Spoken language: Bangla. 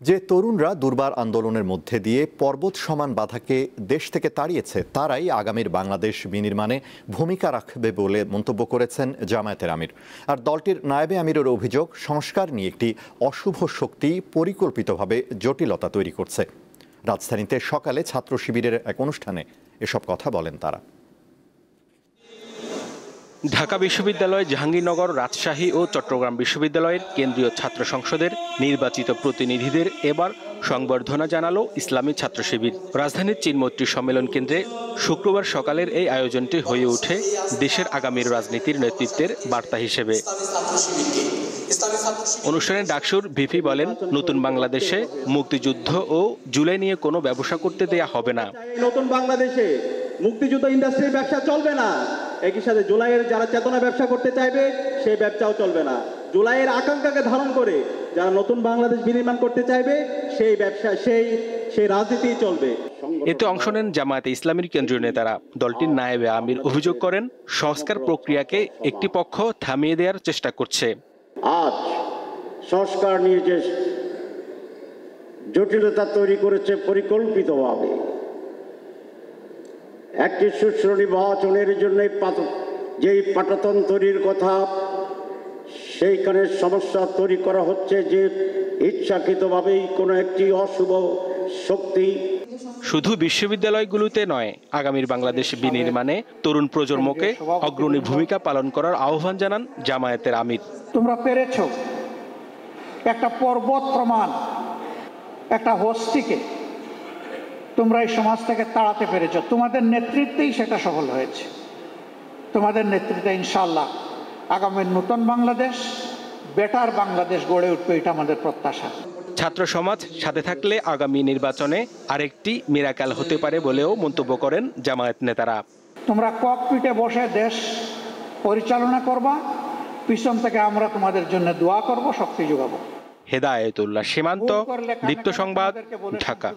যে তরুণরা দুর্বার আন্দোলনের মধ্যে দিয়ে পর্বত সমান বাধাকে দেশ থেকে তাড়িয়েছে তারাই আগামীর বাংলাদেশ বিনির্মাণে ভূমিকা রাখবে বলে মন্তব্য করেছেন জামায়াতের আমির। আর দলটির নায়েবে আমিরের অভিযোগ, সংস্কার নিয়ে একটি অশুভ শক্তি পরিকল্পিতভাবে জটিলতা তৈরি করছে। রাজধানীতে সকালে ছাত্র শিবিরের এক অনুষ্ঠানে এসব কথা বলেন তারা। ঢাকা বিশ্ববিদ্যালয়, জাহাঙ্গীরনগর, রাজশাহী ও চট্টগ্রাম বিশ্ববিদ্যালয়ের কেন্দ্রীয় ছাত্র সংসদের নির্বাচিত প্রতিনিধিদের এবার সংবর্ধনা জানালো ইসলামী ছাত্র শিবির। রাজধানীর চীনমৈত্রী সম্মেলন কেন্দ্রে শুক্রবার সকালের এই আয়োজনটি হয়ে ওঠে দেশের আগামীর রাজনীতির নেতৃত্বের বার্তা হিসেবে। অনুষ্ঠানে ডাকসুর ভিপি বলেন, নতুন বাংলাদেশে মুক্তিযুদ্ধ ও জুলাই নিয়ে কোনো ব্যবসা করতে দেয়া হবে না। নতুন বাংলাদেশে মুক্তিযুদ্ধ ইন্ডাস্ট্রির ব্যবসা চলবে না, একই সাথে জুলাইয়ের যারা চেতনা ব্যবসা করতে চাইবে সেই ব্যবসাও চলবে না। জুলাইয়ের আকাঙ্ক্ষাকে ধারণ করে যারা নতুন বাংলাদেশ বিনির্মাণ করতে চাইবে সেই ব্যবসা সেই রাজনীতি চলবে। এতে অংশ নেন জামায়াতে ইসলামীর কেন্দ্রীয় নেতারা। দলটির নায়েবে আমির অভিযোগ করেন, সংস্কার প্রক্রিয়াকে একটি পক্ষ থামিয়ে দেওয়ার চেষ্টা করছে। আজ সংস্কার নিয়ে যে জটিলতা তৈরি করেছে পরিকল্পিতভাবে, একটি সুষ্ঠু নির্বাচনের জন্য যেই পাটাতন তৈরির কথা, সেইখানে সমস্যা তৈরি করা হচ্ছে যে ইচ্ছাকৃতভাবেই কোনো একটি অশুভ শক্তি। শুধু বিশ্ববিদ্যালয়গুলোতে নয়, আগামীর বাংলাদেশ বিনির্মাণে তরুণ প্রজন্মকে অগ্রণী ভূমিকা পালন করার আহ্বান জানান জামায়াতের আমির। তোমরা পেরেছ একটা পর্বত প্রমাণ, একটা হস্তিকে তোমরা এই সমাজ থেকে তাড়াতে পেরেছ। তোমাদের নেতৃত্বেই সেটা সফল হয়েছে। তোমাদের নেতৃত্বে ইনশাআল্লাহ আগামীর নতুন বাংলাদেশ, বেটার বাংলাদেশ গড়ে উঠবে, এটা আমাদের প্রত্যাশা। ছাত্র সমাজ সাথে থাকলে আগামী নির্বাচনে আরেকটি মিরাকেল হতে পারে বলেও মন্তব্য করেন জামায়াত নেতারা। তোমরা ককপিটে বসে দেশ পরিচালনা করবা, পিছন থেকে আমরা তোমাদের জন্য দোয়া করব, শক্তি যোগাবো। হেদায়েতুল্লাহ সীমান্ত, দীপ্ত সংবাদ, ঢাকা।